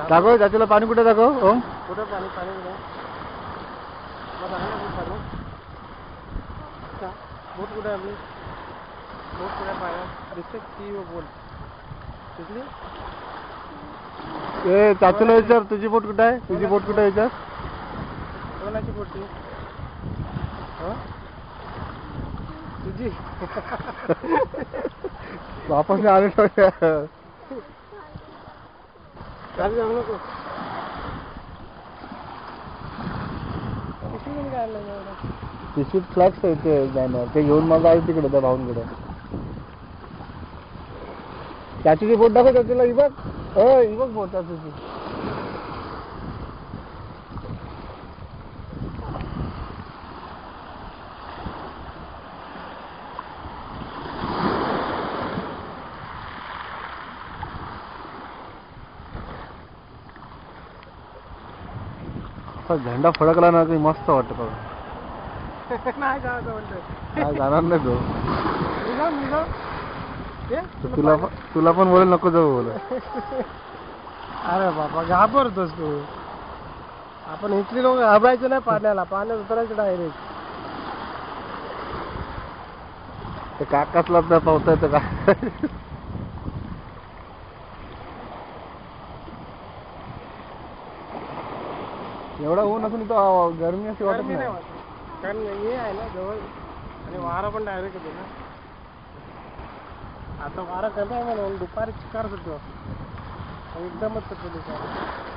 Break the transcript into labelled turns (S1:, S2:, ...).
S1: दाखव चाचूला पाणी कुठे दाखव. हो
S2: कुठं पाणी पाणी कुठं बोट कुठे आपली बोट कुठे पाया दिसते ती बोट दिसली.
S1: ए चाचूला विचार तुझी बोट कुठे आहे. तुझी बोट कुठे आहे विचार.
S2: कोणाची बोट ती तुझी.
S1: वापस आले
S2: खाली जाऊ नको.
S1: पिशवीत फ्लॅक्स आहे ते बॅनर ते घेऊन माझा आहे तिकडे त्या भाऊंकडे. चाचूची बोट दाखव चाचूला. ही बघ ही बघ बोट चाचूची. झेंडा फडकला ना काही मस्त वाटत बघा.
S2: नाही जायचं म्हणतोय.
S1: काय जाणार नाही तो.
S2: तुला
S1: तुला पण बोलेल नको जाऊ बोल.
S2: अरे बाबा घाबरतोस तू. आपण इथली लोक घाबरायचं नाही पाण्याला. पाण्यात उतरायचं डायरेक्ट.
S1: ते काकासला त्या पावसा येतं का. एवढा ऊन असून इथं गरमी अशी वाटत नाही.
S2: कारण हे आहे ना जवळ आणि वारा पण डायरेक्ट येतो ना. आता वारा कमी आहे म्हणून दुपारी चिकार सुटतो एकदमच सुटतो दुपारी.